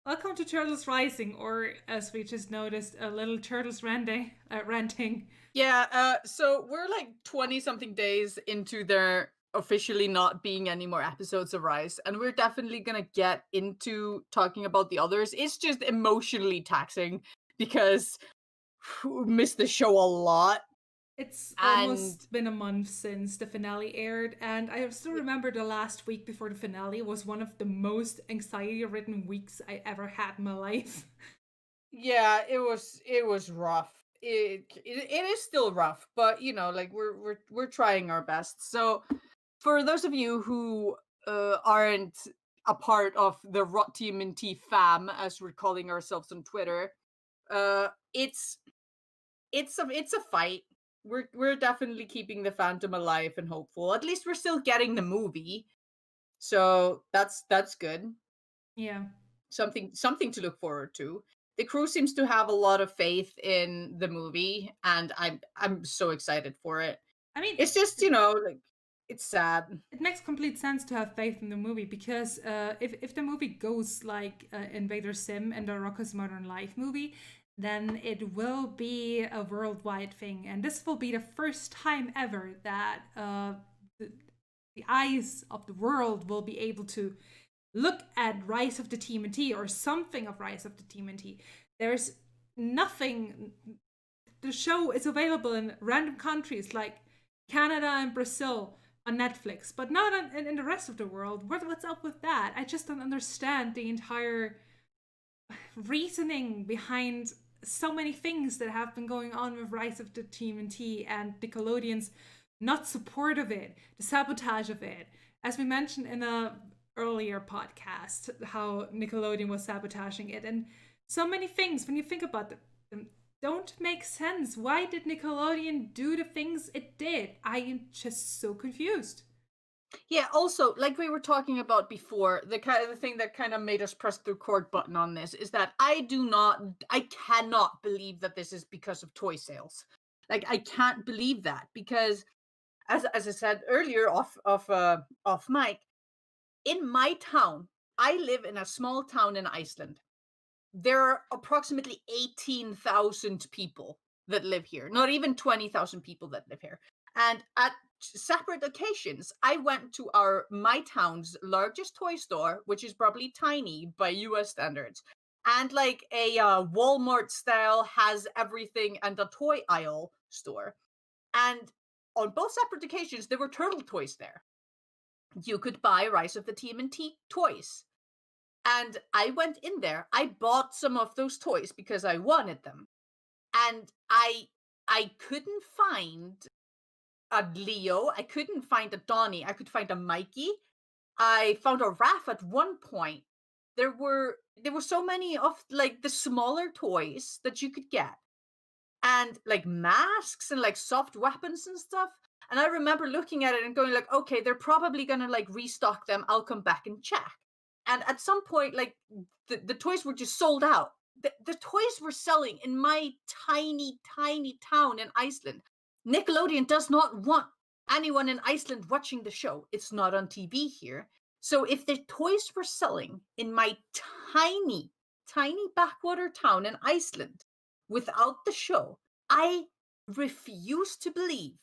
Welcome to Turtles Rising, or as we just noticed, a little Turtles ranting. Yeah, so we're like 20 something days into there officially not being any more episodes of Rise, and we're definitely gonna get into talking about the others. It's just emotionally taxing because we missed the show a lot. It's And almost been a month since the finale aired, and I still remember the last week before the finale was one of the most anxiety-ridden weeks I ever had in my life. yeah, it was rough. It is still rough, but like we're trying our best. So for those of you who aren't a part of the TMNT fam, as we're calling ourselves on Twitter, it's it's a fight. We're definitely keeping the fandom alive and hopeful. At least we're still getting the movie, so that's good. Yeah. Something to look forward to. The crew seems to have a lot of faith in the movie, and I'm so excited for it. I mean, It's just like it's sad. it makes complete sense to have faith in the movie because if the movie goes like Invader Sim and the Rocko's Modern Life movie, then it will be a worldwide thing, and this will be the first time ever that the, the eyes of the world will be able to look at Rise of the TMNT or something of Rise of the TMNT. There's nothing. The show is available in random countries like Canada and Brazil on Netflix, but not in the rest of the world. What's up with that? I just don't understand the entire reasoning behind so many things that have been going on with Rise of the TMNT and Nickelodeon's not support of it, the sabotage of it. As we mentioned in a earlier podcast, how Nickelodeon was sabotaging it, and so many things when you think about them don't make sense. Why did Nickelodeon do the things it did? I am just so confused. Yeah, also, like we were talking about before, the thing that kind of made us press the record button on this is that I cannot believe that this is because of toy sales. Like, I can't believe that because, as I said earlier, off mic, in my town, I live in a small town in Iceland. There are approximately 18,000 people that live here, not even 20,000 people that live here. And at separate occasions, I went to my town's largest toy store, which is probably tiny by US standards, and like a Walmart style has everything and a toy aisle store. And on both separate occasions, there were turtle toys there. You could buy Rise of the TMNT toys. And I went in there. I bought some of those toys because I wanted them. And I couldn't find a Leo. I couldn't find a Donnie. I could find a Mikey. I found a Raph at one point. There were so many of like the smaller toys that you could get. And like masks and like soft weapons and stuff. And I remember looking at it and going like, okay, they're probably gonna like restock them. I'll come back and check. And at some point, like the toys were just sold out. The toys were selling in my tiny, tiny town in Iceland. Nickelodeon does not want anyone in Iceland watching the show. It's not on TV here. So if the toys were selling in my tiny, tiny backwater town in Iceland without the show, I refuse to believe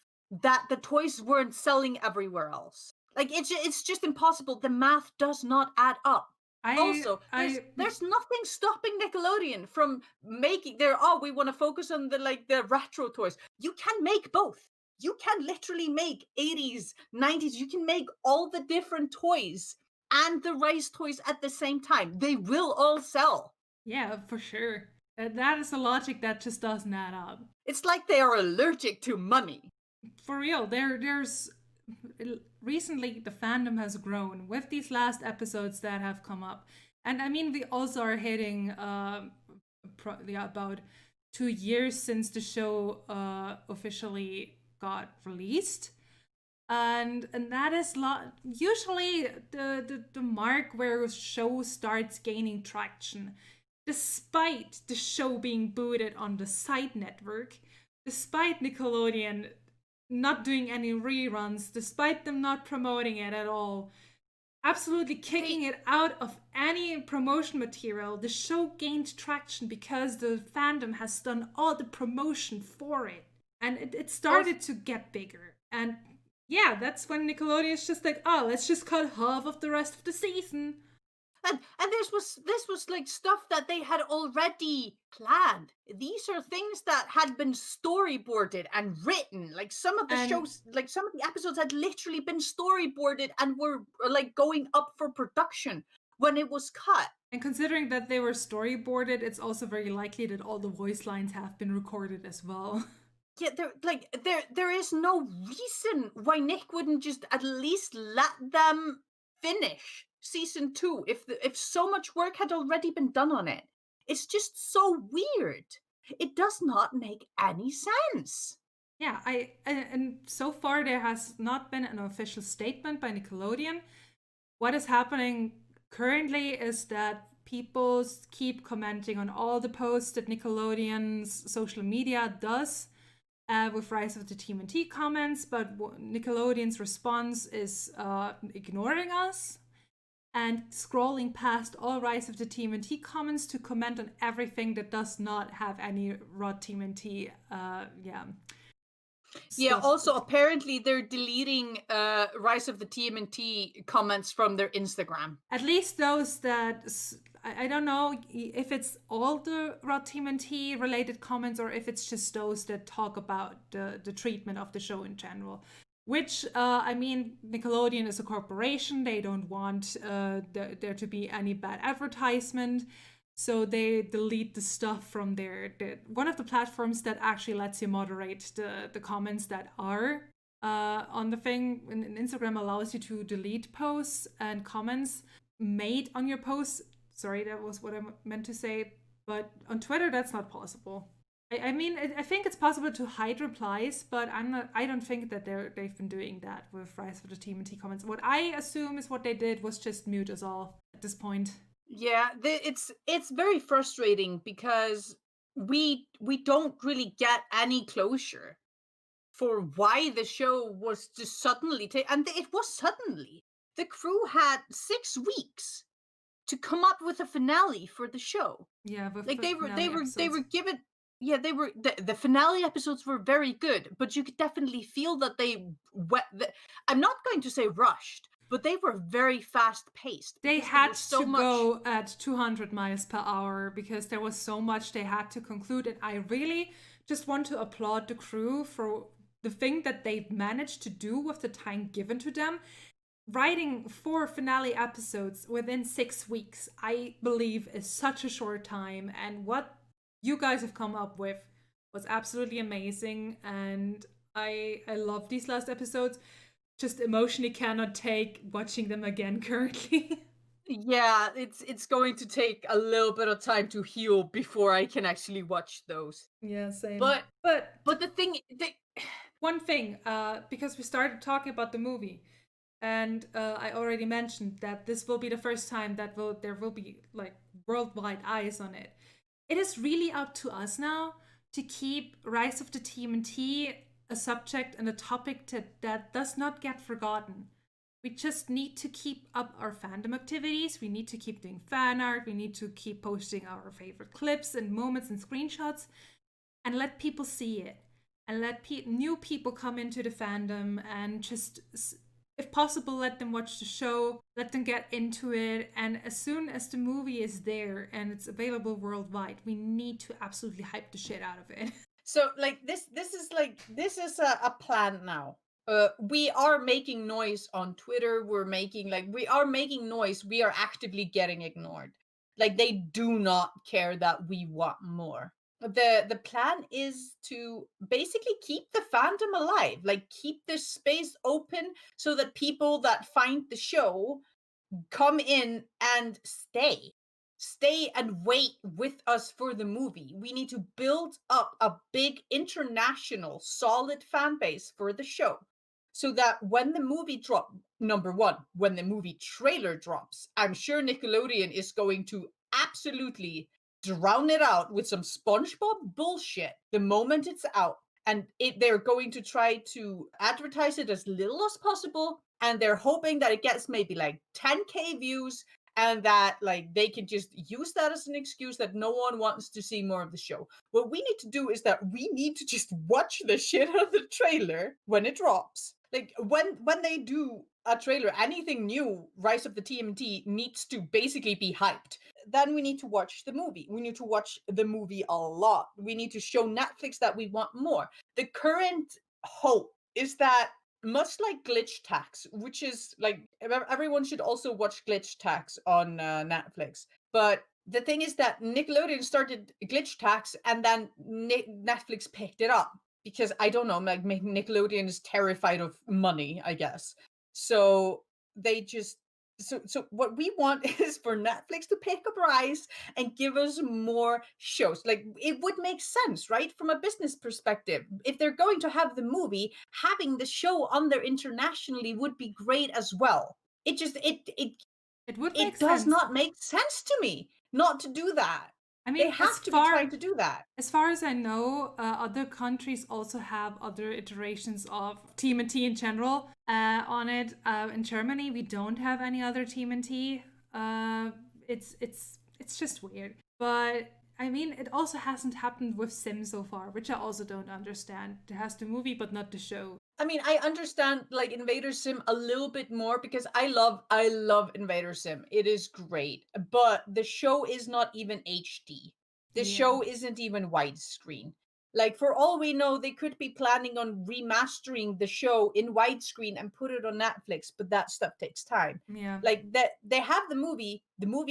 that the toys weren't selling everywhere else. Like it's just impossible. The math does not add up. I Also, there's I there's nothing stopping Nickelodeon from making their we want to focus on the retro toys. You can make both. You can literally make 80s, 90s. You can make all the different toys and the Rice toys at the same time. They will all sell. Yeah, for sure. That is a logic that just doesn't add up. It's like they are allergic to money. For real, there's recently the fandom has grown with these last episodes that have come up, and I mean we also are hitting about 2 years since the show officially got released. And that is usually the mark where a show starts gaining traction, despite the show being booted on the side network, despite Nickelodeon not doing any reruns, despite them not promoting it at all. absolutely kicking it out of any promotion material. The show gained traction because the fandom has done all the promotion for it. And it started to get bigger. And yeah, that's when Nickelodeon's just like, oh, let's just cut half of the rest of the season. And this was like stuff that they had already planned. These are things that had been storyboarded and written. Like some of the shows, like some of the episodes had literally been storyboarded and were like going up for production when it was cut. And considering that they were storyboarded, it's also very likely that all the voice lines have been recorded as well. Yeah, there is no reason why Nick wouldn't just at least let them finish season 2 if so much work had already been done on it. It's just so weird. It does not make any sense. Yeah, and so far there has not been an official statement by Nickelodeon. What is happening currently is that people keep commenting on all the posts that Nickelodeon's social media does with Rise of the TMNT comments, but Nickelodeon's response is ignoring us and scrolling past all Rise of the TMNT comments to comment on everything that does not have any rottmnt Yeah, also apparently they're deleting Rise of the TMNT comments from their Instagram. At least those that I don't know if it's all the rottmnt related comments or if it's just those that talk about the treatment of the show in general. Which, I mean, Nickelodeon is a corporation. They don't want there to be any bad advertisement. So they delete the stuff from one of the platforms that actually lets you moderate the comments that are on the thing. And Instagram allows you to delete posts and comments made on your posts. Sorry, that was what I meant to say. But on Twitter, that's not possible. I mean, I think it's possible to hide replies, but I don't think that they've been doing that with Rise of the TMNT comments. What I assume is what they did was just mute us all at this point. Yeah, it's very frustrating because we don't really get any closure for why the show was just suddenly and it was suddenly. The crew had 6 weeks to come up with a finale for the show. Yeah, like they were given. Yeah, the finale episodes were very good, but you could definitely feel that I'm not going to say rushed, but they were very fast paced. They had to go at 200 miles per hour because there was so much they had to conclude. And I really just want to applaud the crew for the thing that they've managed to do with the time given to them. Writing 4 finale episodes within 6 weeks, I believe, is such a short time. And what you guys have come up with was absolutely amazing. And I love these last episodes. Just emotionally cannot take watching them again currently. Yeah, it's going to take a little bit of time to heal before I can actually watch those. Yeah, same. But the thing, one thing, because we started talking about the movie, and I already mentioned that this will be the first time that there will be like worldwide eyes on it. It is really up to us now to keep Rise of the TMNT a subject and a topic that does not get forgotten. We just need to keep up our fandom activities. We need to keep doing fan art. We need to keep posting our favorite clips and moments and screenshots and let people see it. And let new people come into the fandom and just, if possible, let them watch the show, let them get into it. And as soon as the movie is there and it's available worldwide, we need to absolutely hype the shit out of it. So like this is a plan now. We are making noise on Twitter. We are making noise. We are actively getting ignored. Like they do not care that we want more. The plan is to basically keep the fandom alive, like keep this space open so that people that find the show come in and stay and wait with us for the movie. We need to build up a big international solid fan base for the show so that when the movie number one, when the movie trailer drops, I'm sure Nickelodeon is going to absolutely drown it out with some SpongeBob bullshit the moment it's out. And they're going to try to advertise it as little as possible and they're hoping that it gets maybe like 10K views, and that like they can just use that as an excuse that no one wants to see more of the show. What we need to do is that we need to just watch the shit out of the trailer when it drops. Like when they do a trailer, anything new, Rise of the TMNT needs to basically be hyped. Then we need to watch the movie. We need to watch the movie a lot. We need to show Netflix that we want more. The current hope is that, much like Glitch Tax, which is like everyone should also watch Glitch Tax on Netflix. But the thing is that Nickelodeon started Glitch Tax, and then Netflix picked it up because I don't know, like Nickelodeon is terrified of money, I guess. So they just so what we want is for Netflix to pick up Rise and give us more shows. Like, it would make sense, right? From a business perspective. If they're going to have the movie, having the show on there internationally would be great as well. It just It would make it does sense. not make sense to me not to do that. I mean, They have to be trying to do that. As far as I know, other countries also have other iterations of TMNT in general on it. In Germany, we don't have any other TMNT. It's just weird. But I mean, it also hasn't happened with Sim so far, which I also don't understand. It has the movie, but not the show. I mean, I understand like Invader Sim a little bit more because I love Invader Sim. It is great. But the show is not even HD. The Yeah. show isn't even widescreen. Like, for all we know, they could be planning on remastering the show in widescreen and put it on Netflix, but that stuff takes time. Yeah. Like, that they have the movie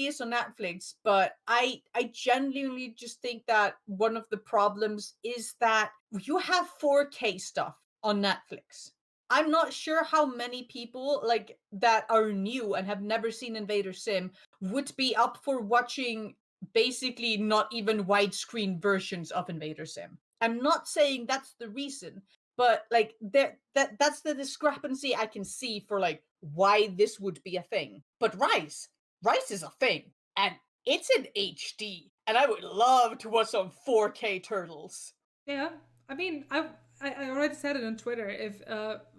is on Netflix, but I genuinely just think that one of the problems is that you have 4K stuff on Netflix. I'm not sure how many people like that are new and have never seen Invader Sim would be up for watching basically not even widescreen versions of Invader Sim. I'm not saying that's the reason, but like that's the discrepancy I can see for like why this would be a thing. But Rise is a thing, and it's in HD, and I would love to watch some 4K turtles. Yeah. I mean, I already said it on Twitter. If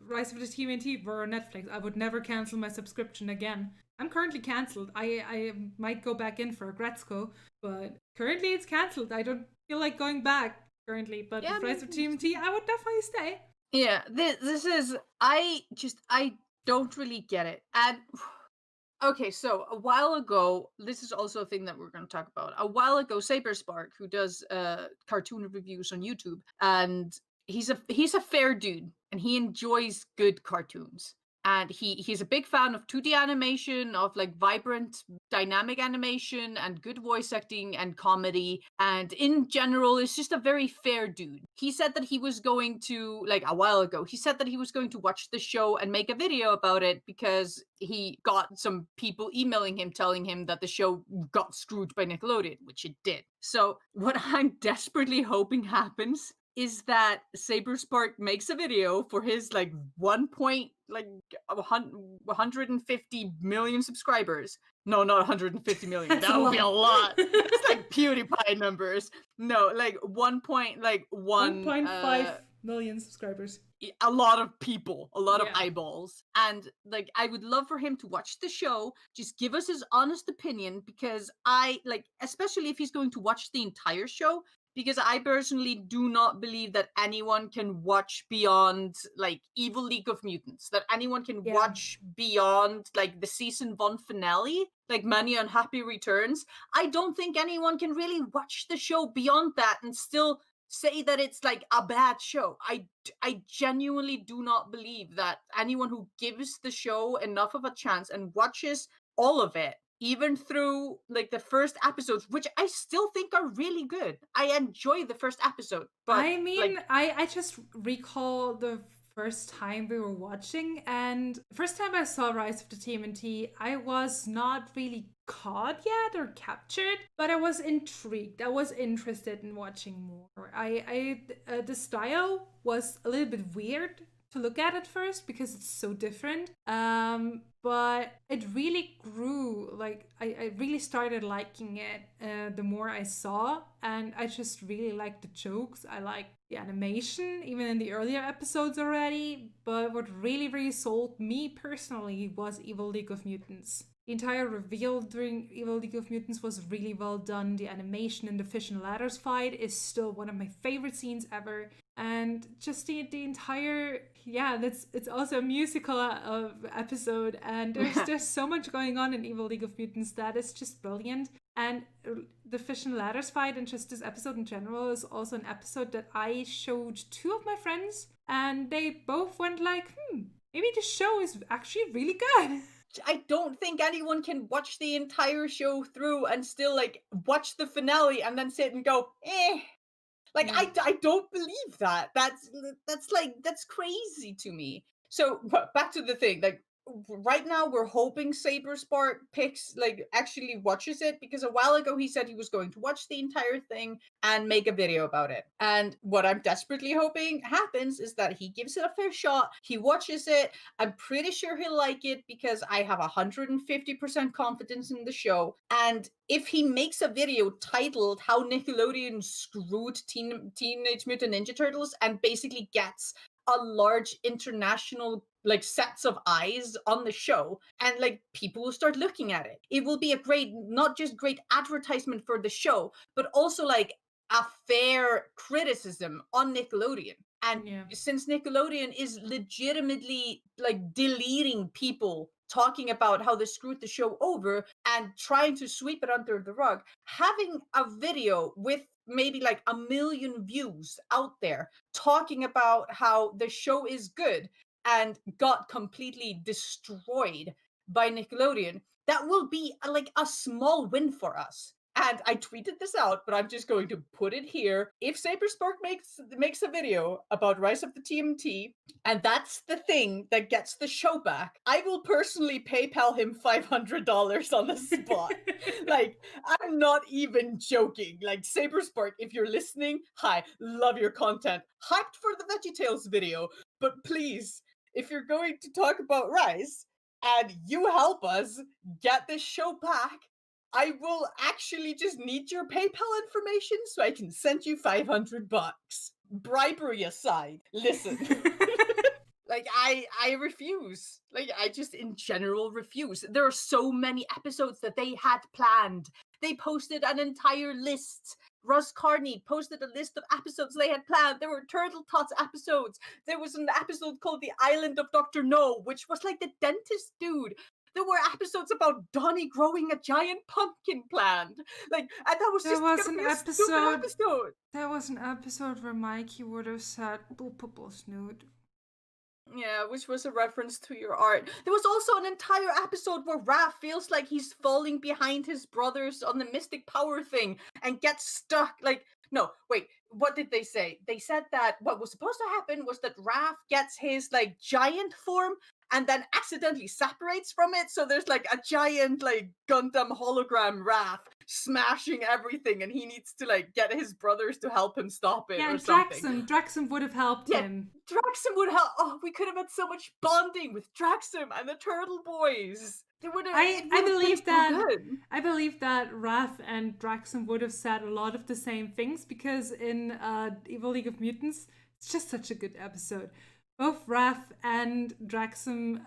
Rise of the TMNT were on Netflix, I would never cancel my subscription again. I'm currently cancelled. I might go back in for a Gretzko, but currently it's cancelled. I don't feel like going back currently. But with Rise of TMNT, I would definitely stay. Yeah, this is I don't really get it. And okay, so a while ago, this is also a thing that we're going to talk about. A while ago, Saber Spark, who does cartoon reviews on YouTube, and he's a fair dude, and he enjoys good cartoons. And he's a big fan of 2D animation, of like vibrant, dynamic animation, and good voice acting and comedy. And in general, is just a very fair dude. He said that he was going to, like a while ago, he said that he was going to watch the show and make a video about it because he got some people emailing him telling him that the show got screwed by Nickelodeon, which it did. So what I'm desperately hoping happens is that Saber Spark makes a video for his like 150 million subscribers. No, not 150 million. That would be a lot. It's like PewDiePie numbers. No, like 1.5 million subscribers. A lot of people, a lot of eyeballs. And like, I would love for him to watch the show, just give us his honest opinion, because I like, especially if he's going to watch the entire show, because I personally do not believe that anyone can watch beyond like Evil League of Mutants, that anyone can watch beyond like the season 1 finale, like Many Unhappy Returns. I don't think anyone can really watch the show beyond that and still say that it's like a bad show. I genuinely do not believe that anyone who gives the show enough of a chance and watches all of it, even through like the first episodes, which I still think are really good. I enjoy the first episode, but I mean, like, I just recall the first time we were watching, and the first time I saw Rise of the TMNT, I was not really caught yet or captured, but I was intrigued. I was interested in watching more. The style was a little bit weird to look at first because it's so different. But it really grew. Like I really started liking it the more I saw, and I just really liked the jokes. I liked the animation, even in the earlier episodes already. But what really, really sold me personally was Evil League of Mutants. The entire reveal during Evil League of Mutants was really well done. The animation in the Fish and Ladders fight is still one of my favorite scenes ever. And just the entire it's also a musical episode, and there's so much going on in Evil League of Mutants that is just brilliant. And the Fish and Ladders fight and just this episode in general is also an episode that I showed two of my friends, and they both went like, maybe the show is actually really good. I don't think anyone can watch the entire show through and still like watch the finale and then sit and go, eh. Like I don't believe that. That's crazy to me. So back to the thing, like right now we're hoping Saber Spark actually watches it, because a while ago he said he was going to watch the entire thing and make a video about it. And what I'm desperately hoping happens is that he gives it a fair shot, he watches it. I'm pretty sure he'll like it because I have 150% confidence in the show. And if he makes a video titled How Nickelodeon Screwed Teenage Mutant Ninja Turtles and basically gets a large international like sets of eyes on the show, and like people will start looking at it, it will be a great, not just great advertisement for the show, but also like a fair criticism on Nickelodeon. And since Nickelodeon is legitimately like deleting people talking about how they screwed the show over and trying to sweep it under the rug, having a video with maybe like 1 million views out there talking about how the show is good and got completely destroyed by Nickelodeon, that will be like a small win for us. And I tweeted this out, but I'm just going to put it here. If Saber Spark makes a video about Rise of the TMNT, and that's the thing that gets the show back, I will personally PayPal him $500 on the spot. Like, I'm not even joking. Like, Saber Spark, if you're listening, hi, love your content. Hyped for the VeggieTales video, but please, if you're going to talk about Rise and you help us get this show back, I will actually just need your PayPal information so I can send you $500. Bribery aside, listen. Like, I refuse. Like, I just in general refuse. There are so many episodes that they had planned. They posted an entire list. Russ Carney posted a list of episodes they had planned. There were Turtle Tots episodes. There was an episode called The Island of Dr. No, which was like the dentist dude. There were episodes about Donnie growing a giant pumpkin planned. Like, and that was just an episode. There was an episode where Mikey would have said "Boopable Snoot." Yeah, which was a reference to your art. There was also an entire episode where Raph feels like he's falling behind his brothers on the mystic power thing and gets stuck. Like, no, wait, what did they say? They said that what was supposed to happen was that Raph gets his like giant form and then accidentally separates from it. So there's like a giant like Gundam hologram Raph smashing everything, and he needs to like get his brothers to help him stop it or something. Draxum would have helped him. Draxum would help. Oh, we could have had so much bonding with Draxum and the Turtle Boys. I believe that Raph and Draxum would have said a lot of the same things, because in Evil League of Mutants, it's just such a good episode. Both Raph and Draxum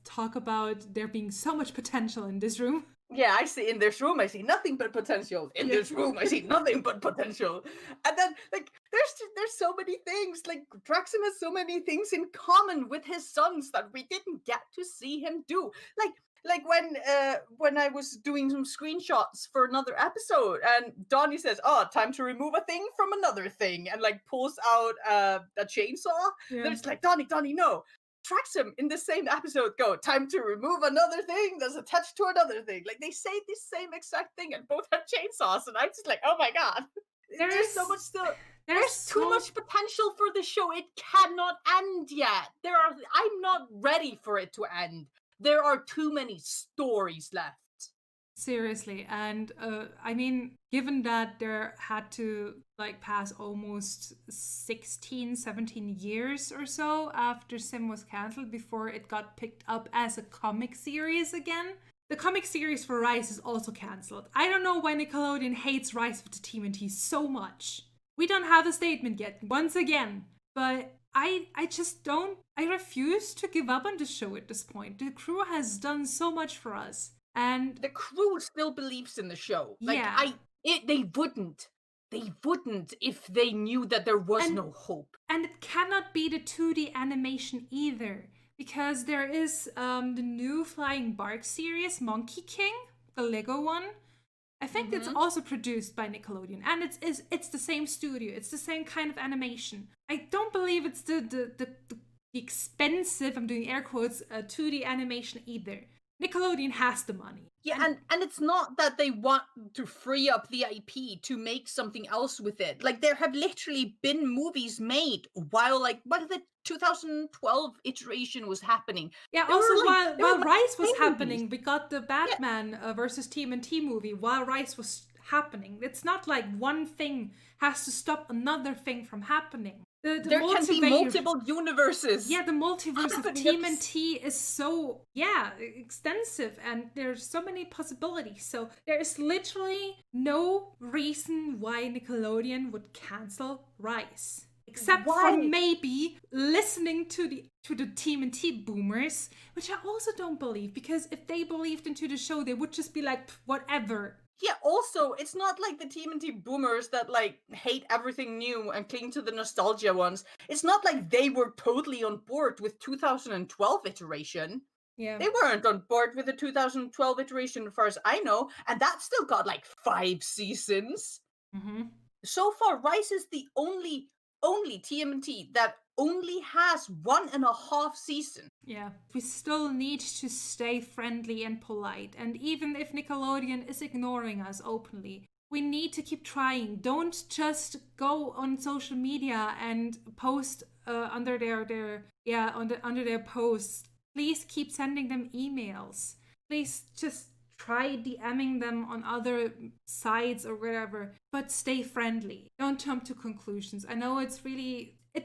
talk about there being so much potential in this room. Yeah, I see in this room, I see nothing but potential. In this room, I see nothing but potential. And then, like, there's so many things. Like, Draxum has so many things in common with his sons that we didn't get to see him do. Like when I was doing some screenshots for another episode, and Donnie says, "Oh, time to remove a thing from another thing," and like pulls out a chainsaw. Yeah. Then it's like, Donnie, no. Draxum in the same episode go, "Time to remove another thing that's attached to another thing." Like, they say the same exact thing and both have chainsaws, and I'm just like, oh my god. There's so much still. There's too much potential for the show. It cannot end yet. I'm not ready for it to end. There are too many stories left. Seriously. And I mean, given that there had to like pass almost 16, 17 years or so after Sim was cancelled before it got picked up as a comic series again. The comic series for Rise is also cancelled. I don't know why Nickelodeon hates Rise of the TMNT so much. We don't have a statement yet, once again. But I just don't, I refuse to give up on the show at this point. The crew has done so much for us. And the crew still believes in the show. yeah. They wouldn't. They wouldn't if they knew that there was no hope. And it cannot be the 2D animation either. Because there is the new FlyingBark series, Monkey King, the Lego one. I think it's also produced by Nickelodeon, and it's the same studio. It's the same kind of animation. I don't believe it's the expensive, I'm doing air quotes, 2D animation either. Nickelodeon has the money. Yeah, and it's not that they want to free up the IP to make something else with it. Like, there have literally been movies made while, like, what the 2012 iteration was happening. Yeah, there also like, while Rise was happening, movies. we got the Batman versus TMNT movie while Rise was happening. It's not like one thing has to stop another thing from happening. There can be multiple universes. Yeah, the multiverse of TMNT is so, extensive, and there's so many possibilities. So there is literally no reason why Nickelodeon would cancel Rise. Except for maybe listening to the TMNT boomers, which I also don't believe, because if they believed into the show, they would just be like, whatever. Yeah, also, it's not like the TMNT boomers that, like, hate everything new and cling to the nostalgia ones. It's not like they were totally on board with 2012 iteration. Yeah. They weren't on board with the 2012 iteration, as far as I know, and that still got, like, 5 seasons. So far, Rise is the only TMNT that only has 1.5 seasons. Yeah, we still need to stay friendly and polite. And even if Nickelodeon is ignoring us openly, we need to keep trying. Don't just go on social media and post under their posts. Please keep sending them emails. Please just try DMing them on other sites or whatever, but stay friendly. Don't jump to conclusions. I know it's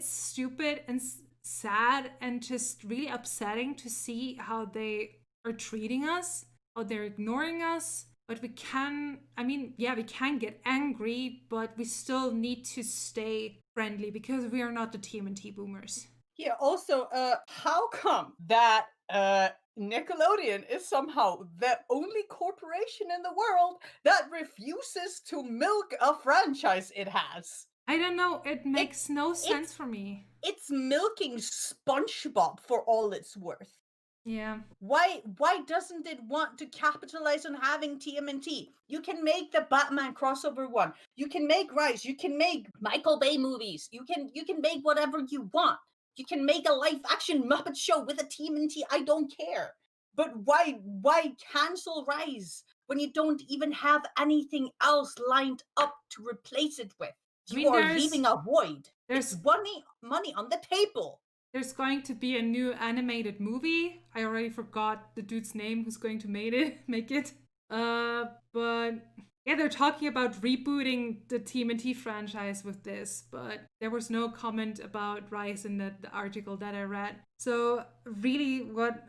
stupid and sad and just really upsetting to see how they are treating us, how they're ignoring us. But we can get angry, but we still need to stay friendly because we are not the TMNT boomers. Yeah, also, how come that Nickelodeon is somehow the only corporation in the world that refuses to milk a franchise it has? I don't know, it makes no sense for me. It's milking SpongeBob for all it's worth. Yeah. Why doesn't it want to capitalize on having TMNT? You can make the Batman crossover one. You can make Rise. You can make Michael Bay movies. You can make whatever you want. You can make a live action Muppet show with a TMNT. I don't care. But why cancel Rise when you don't even have anything else lined up to replace it with? You are leaving a void. There's money on the table. There's going to be a new animated movie. I already forgot the dude's name who's going to make it. But yeah, they're talking about rebooting the TMNT franchise with this, but there was no comment about Rise in the article that I read. So really what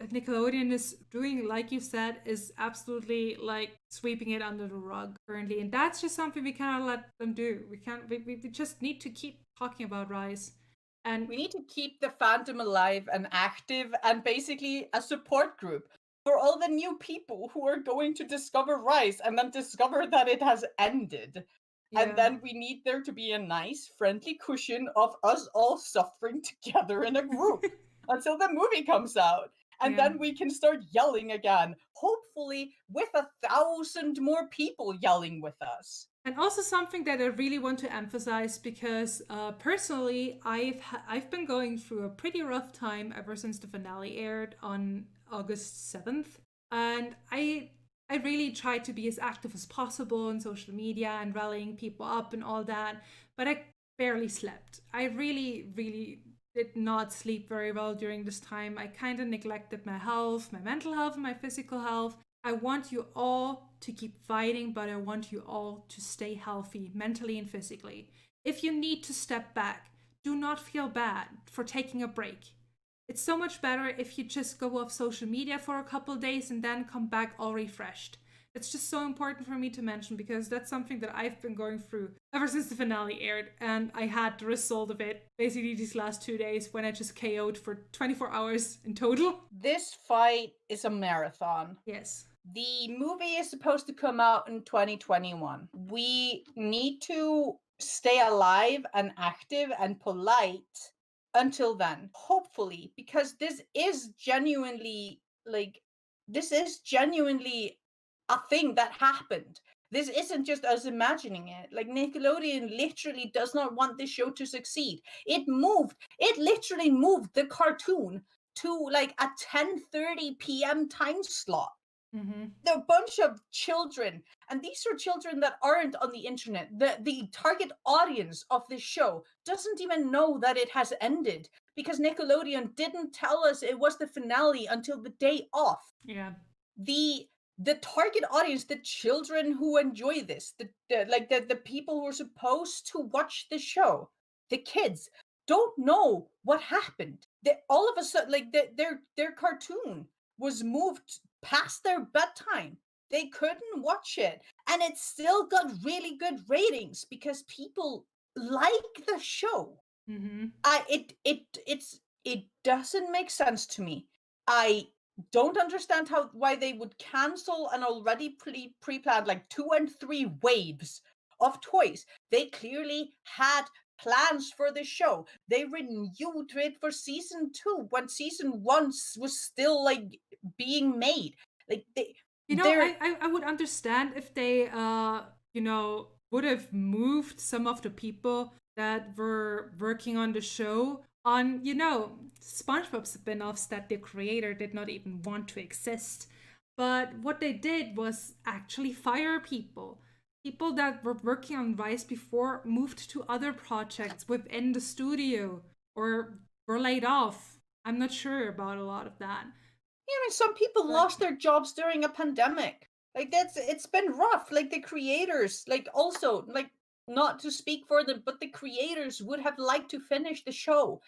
Nickelodeon is doing, like you said, is absolutely like sweeping it under the rug currently. And that's just something we cannot let them do. We just need to keep talking about Rise. And we need to keep the fandom alive and active and basically a support group for all the new people who are going to discover Rise and then discover that it has ended. Yeah. And then we need there to be a nice, friendly cushion of us all suffering together in a group until the movie comes out. And then we can start yelling again, hopefully with 1,000 more people yelling with us. And also something that I really want to emphasize, because personally, I've been going through a pretty rough time ever since the finale aired on August 7th. And I really tried to be as active as possible on social media and rallying people up and all that. But I barely slept. I really, really did not sleep very well during this time. I kind of neglected my health, my mental health, and my physical health. I want you all to keep fighting, but I want you all to stay healthy mentally and physically. If you need to step back, do not feel bad for taking a break. It's so much better if you just go off social media for a couple days and then come back all refreshed. It's just so important for me to mention because that's something that I've been going through ever since the finale aired, and I had the result of it basically these last 2 days when I just KO'd for 24 hours in total. This fight is a marathon. Yes. The movie is supposed to come out in 2021. We need to stay alive and active and polite until then, hopefully, because this is genuinely a thing that happened. This isn't just us imagining it. Like, Nickelodeon literally does not want this show to succeed. It literally moved the cartoon to like a 10:30 p.m. time slot. Mm-hmm. They're a bunch of children, and these are children that aren't on the internet. The target audience of this show doesn't even know that it has ended because Nickelodeon didn't tell us it was the finale until the day off. Yeah. The target audience, the children who enjoy this, the people who are supposed to watch the show, the kids don't know what happened. They all of a sudden, like, their cartoon was moved past their bedtime. They couldn't watch it, and it still got really good ratings because people like the show. Mm-hmm. It doesn't make sense to me. I don't understand why they would cancel an already pre-planned like 2 and 3 waves of toys. They clearly had plans for the show. They renewed it for season 2 when season 1 was still like being made. Like, I would understand if they would have moved some of the people that were working on the show on, SpongeBob spin-offs that the creator did not even want to exist. But what they did was actually fire people. People that were working on Vice before moved to other projects within the studio or were laid off. I'm not sure about a lot of that. Some people lost their jobs during a pandemic. Like, it's been rough. Like, the creators, like, also, like, not to speak for them, but the creators would have liked to finish the show.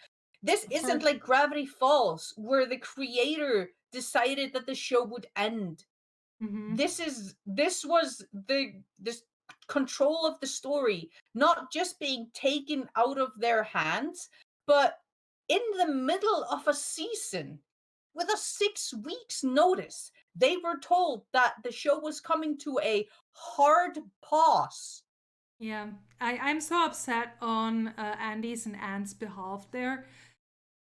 This isn't like Gravity Falls, where the creator decided that the show would end. Mm-hmm. This was this control of the story not just being taken out of their hands, but in the middle of a season with a 6 weeks notice, they were told that the show was coming to a hard pause. Yeah, I'm so upset on Andy's and Anne's behalf there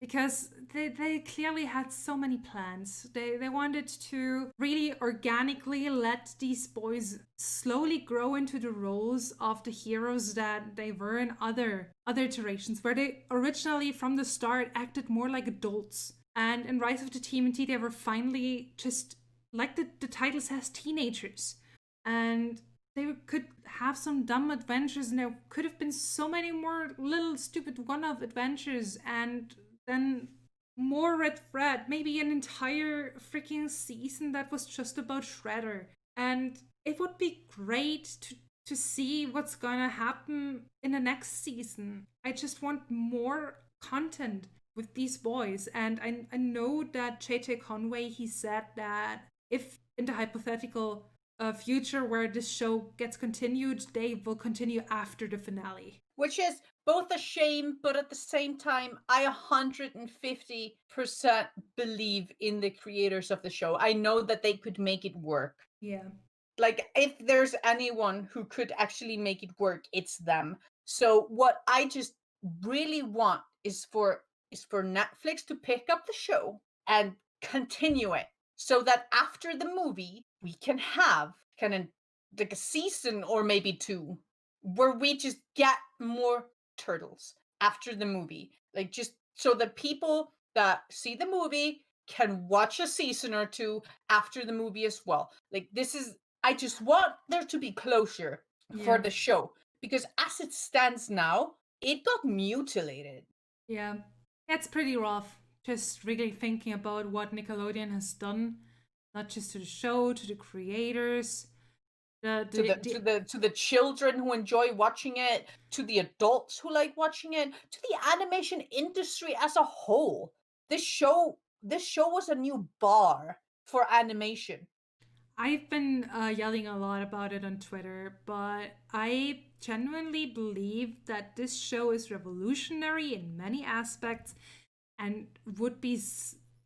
because they clearly had so many plans. They wanted to really organically let these boys slowly grow into the roles of the heroes that they were in other iterations, where they originally from the start acted more like adults. And in Rise of the TMNT, they were finally just, like the title says, teenagers. And they could have some dumb adventures, and there could have been so many more little stupid one-off adventures, and then more Red Thread, maybe an entire freaking season that was just about Shredder. And it would be great to see what's gonna happen in the next season. I just want more content with these boys. And I know that J.J. Conway, he said that if in the hypothetical future where this show gets continued, they will continue after the finale. Which is both a shame, but at the same time, I 150% believe in the creators of the show. I know that they could make it work. Yeah. Like, if there's anyone who could actually make it work, it's them. So what I just really want is for Netflix to pick up the show and continue it, so that after the movie we can have kind of like a season or maybe 2 where we just get more turtles after the movie, like, just so that people that see the movie can watch a season or 2 after the movie as well. Like, I just want there to be closure for the show, because as it stands now, it got mutilated. Yeah. It's pretty rough, just really thinking about what Nickelodeon has done. not just to the show, to the creators, to the children who enjoy watching it, to the adults who like watching it, to the animation industry as a whole. This show was a new bar for animation. I've been yelling a lot about it on Twitter, but I genuinely believe that this show is revolutionary in many aspects and would be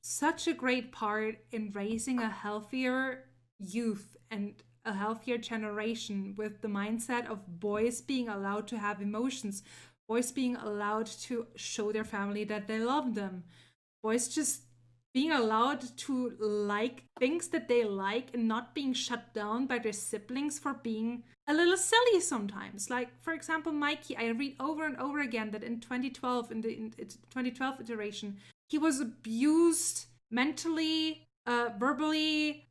such a great part in raising a healthier youth and a healthier generation with the mindset of boys being allowed to have emotions, boys being allowed to show their family that they love them, boys just being allowed to like things that they like and not being shut down by their siblings for being a little silly sometimes. Like, for example, Mikey, I read over and over again that in 2012, in the 2012 iteration, he was abused mentally, verbally,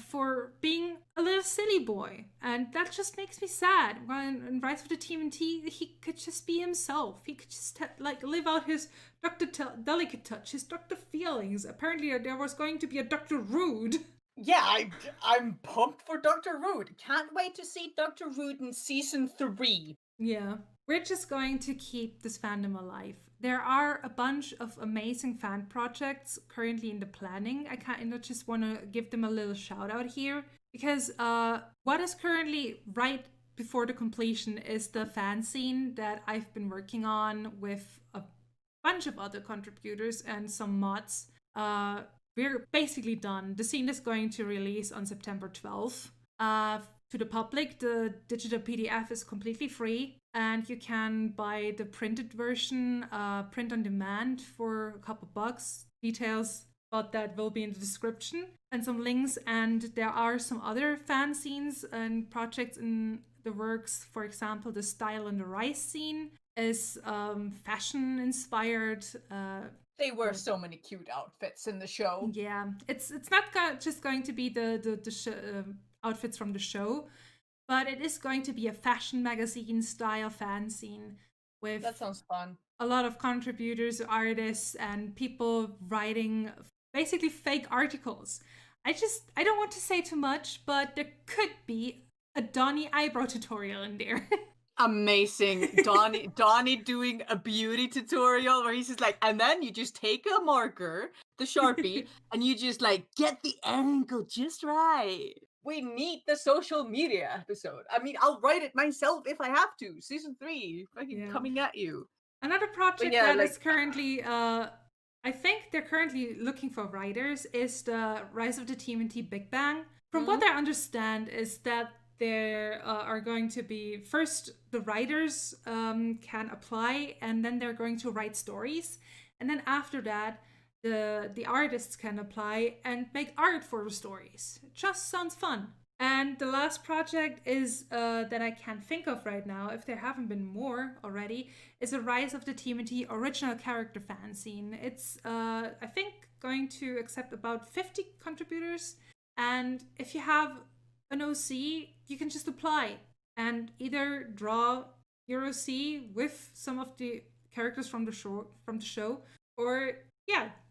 for being a little silly boy. And that just makes me sad. When in Rise of the TMNT, he could just be himself. He could just live out his Dr. Delicate Touch, his Dr. Feelings. Apparently, there was going to be a Dr. Rude. Yeah, I'm pumped for Dr. Rude. Can't wait to see Dr. Rude in season 3. Yeah. We're just going to keep this fandom alive. There are a bunch of amazing fan projects currently in the planning. I just want to give them a little shout out here because what is currently right before the completion is the fan scene that I've been working on with a bunch of other contributors and some mods. We're basically done. The scene is going to release on September 12th. To the public, the digital PDF is completely free, and you can buy the printed version, print on demand, for a couple bucks. Details about that will be in the description and some links. And there are some other fan scenes and projects in the works. For example, the Style on the Rise scene is fashion inspired. They wear so many cute outfits in the show. Yeah, it's not just going to be the outfits from the show, but it is going to be a fashion magazine style fan scene with that sounds fun. A lot of contributors, artists, and people writing basically fake articles. I don't want to say too much, but there could be a Donnie eyebrow tutorial in there. Amazing. Donnie doing a beauty tutorial where he's just like, and then you just take a marker, the Sharpie, and you just like get the angle just right. We need the social media episode. I mean, I'll write it myself if I have to. Season 3, fucking coming at you. Another project is currently, I think they're currently looking for writers, is the Rise of the TMNT Big Bang. From what I understand is that there are going to be, first the writers can apply, and then they're going to write stories, and then after that the artists can apply and make art for the stories. It just sounds fun. And the last project is that I can't think of right now, if there haven't been more already, is a Rise of the TMNT original character fan scene. It's I think going to accept about 50 contributors, and if you have an OC, you can just apply and either draw your OC with some of the characters from the show, or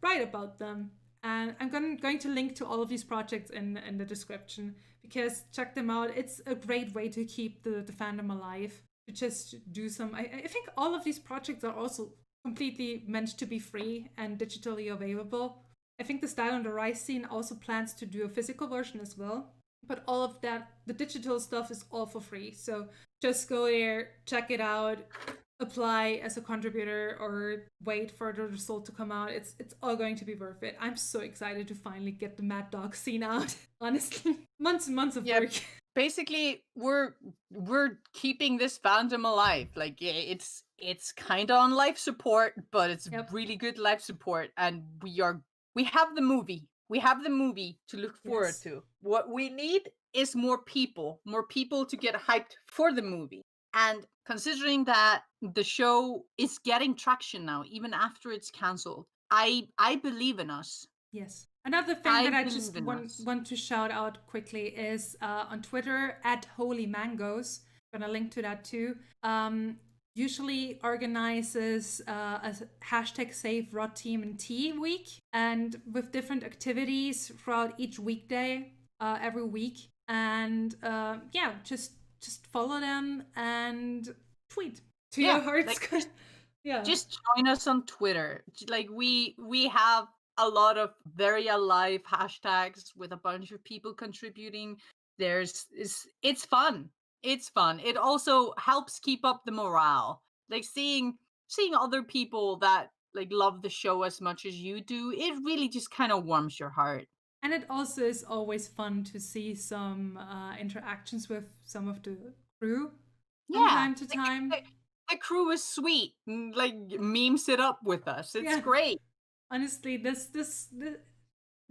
write about them. And I'm going to link to all of these projects in the description, because check them out. It's a great way to keep the fandom alive, to just do some. I think all of these projects are also completely meant to be free and digitally available. I think the Style on the Rise scene also plans to do a physical version as well. But all of that, the digital stuff, is all for free. So just go there, check it out, apply as a contributor, or wait for the result to come out. It's all going to be worth it. I'm so excited to finally get the Mad Dog scene out. Honestly, months and months of work. Basically, we're keeping this fandom alive. Like, it's kind of on life support, but it's really good life support, and we have the movie. We have the movie to look forward to. What we need is more people to get hyped for the movie. And considering that the show is getting traction now, even after it's canceled, I believe in us. Yes. Another thing that I just want to shout out quickly is on Twitter @HolyMangoes. I'm gonna link to that too. usually organizes a hashtag Save rottmnt week, and with different activities throughout each weekday, every week. And yeah, just follow them and tweet to your heart's like, yeah. just join us on Twitter. Like we have a lot of very alive hashtags with a bunch of people contributing. It's fun. It's fun. It also helps keep up the morale. Like seeing other people that like love the show as much as you do, it really just kind of warms your heart. And it also is always fun to see some interactions with some of the crew from Yeah. time to time. The crew is sweet and like memes it up with us. It's Yeah. great. Honestly, the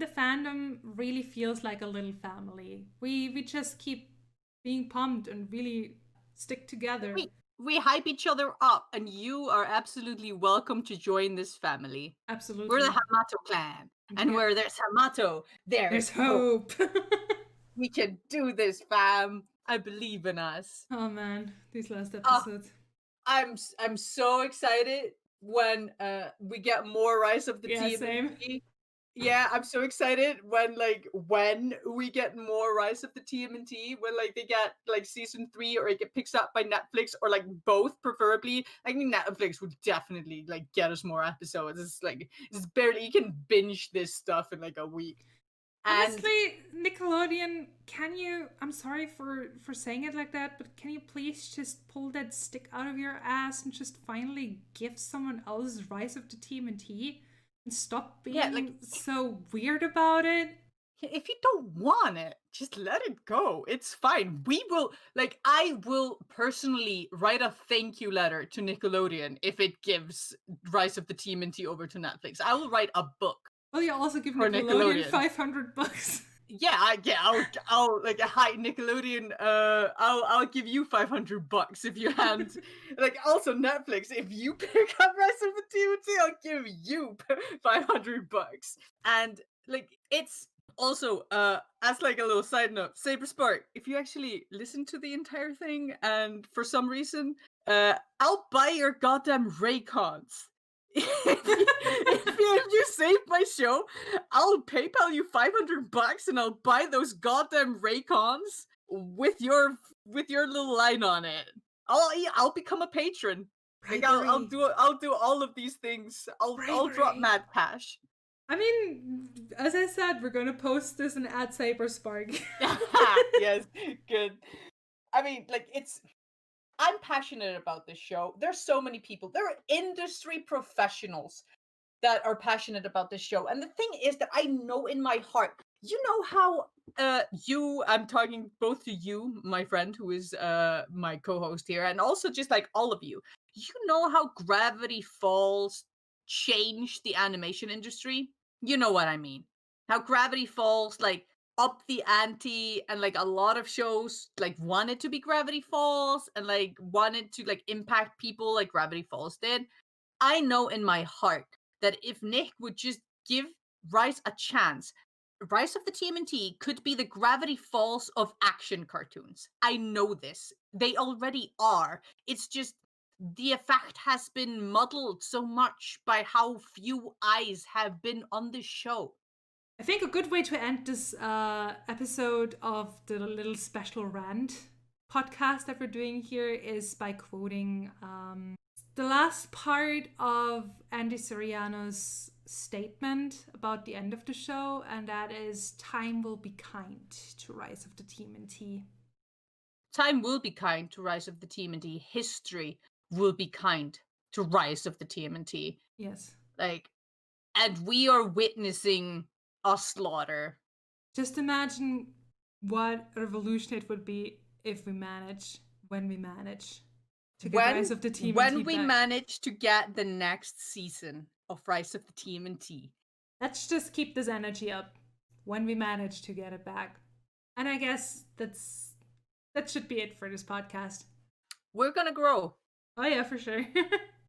fandom really feels like a little family. We just keep being pumped and really stick together. We hype each other up, and you are absolutely welcome to join this family. Absolutely. We're the Hamato clan, and Yeah. where there's Hamato, there's hope. We can do this, fam. I believe in us. Oh man, these last episodes. I'm so excited when we get more Rise of the TMNT. Same. Yeah, I'm so excited when we get more Rise of the TMNT, when like they get like season 3 or it get picks up by Netflix or like both preferably. I think Netflix would definitely like get us more episodes. It's barely, you can binge this stuff in like a week. Honestly, Nickelodeon, can you, I'm sorry for saying it like that, but can you please just pull that stick out of your ass and just finally give someone else Rise of the TMNT and stop being so weird about it? If you don't want it, just let it go. It's fine. I will personally write a thank you letter to Nickelodeon if it gives Rise of the TMNT over to Netflix. I will write a book. Well, you also give Nickelodeon $500. Yeah, I'll like, hi Nickelodeon, I'll give you $500 if you hand like, also Netflix, if you pick up Rise of the TMNT, I'll give you $500. And like, it's also as like a little side note, Saber Spark, if you actually listen to the entire thing and for some reason I'll buy your goddamn Raycons. If you save my show, I'll PayPal you $500 and I'll buy those goddamn Raycons with your little line on it. I'll become a patron. Like I'll do all of these things. I'll drop mad cash. I mean, as I said, we're gonna post this and add Saber Spark. Yes, good. I mean, like, I'm passionate about this show. There's so many people. There are industry professionals that are passionate about this show. And the thing is that I know in my heart, you know how I'm talking both to you, my friend, who is my co-host here, and also just like all of you. You know how Gravity Falls changed the animation industry? You know what I mean. How Gravity Falls like up the ante, and like a lot of shows like wanted to be Gravity Falls and like wanted to like impact people like Gravity Falls did. I know in my heart that if Nick would just give Rise a chance, Rise of the TMNT could be the Gravity Falls of action cartoons. I know this. They already are. It's just the effect has been muddled so much by how few eyes have been on the show. I think a good way to end this episode of the little special rant podcast that we're doing here is by quoting the last part of Andy Soriano's statement about the end of the show, and that is, time will be kind to Rise of the TMNT. Time will be kind to Rise of the TMNT. History will be kind to Rise of the TMNT. Yes. Like, and we are witnessing a slaughter. Just imagine what a revolution it would be if we manage, when we manage to get Rise of the TMNT when we back. manage to get the next season of Rise of the TMNT. Let's just keep this energy up when we manage to get it back. And I guess that should be it for this podcast. We're gonna grow. Oh yeah, for sure.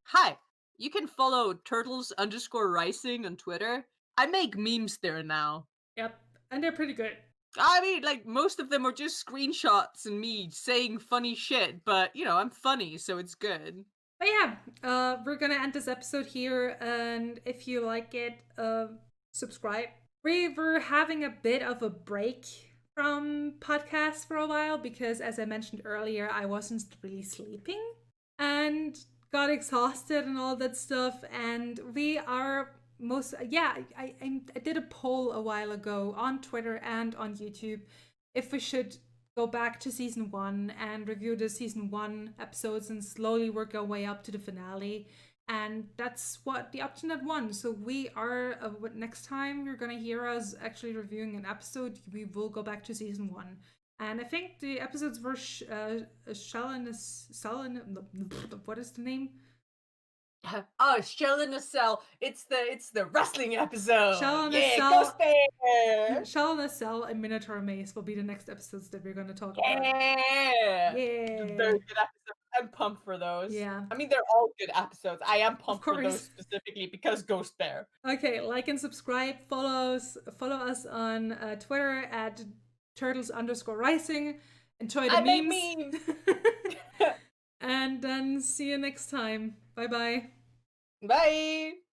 Hi, you can follow turtles_rising on Twitter. I make memes there now. Yep, and they're pretty good. I mean, like, most of them are just screenshots and me saying funny shit, but, you know, I'm funny, so it's good. But yeah, we're gonna end this episode here, and if you like it, subscribe. We were having a bit of a break from podcasts for a while because, as I mentioned earlier, I wasn't really sleeping and got exhausted and all that stuff. And we are I did a poll a while ago on Twitter and on YouTube if we should go back to season 1 and review the season 1 episodes and slowly work our way up to the finale. And that's what the option that won. So we are, next time you're gonna hear us actually reviewing an episode, we will go back to season 1. And I think the episodes were what is the name? Oh, Shell in a Cell. It's the wrestling episode. Shell in a Yeah, Cell. Ghost Bear. Shell in a Cell and Minotaur Maze will be the next episodes that we're going to talk about. Yeah. Yeah. Very good episode. I'm pumped for those. Yeah. I mean, they're all good episodes. I am pumped for those specifically because Ghost Bear. Okay, like and subscribe. Follow us on Twitter at turtles_rising. Enjoy the memes. And then see you next time. Bye-bye. Bye.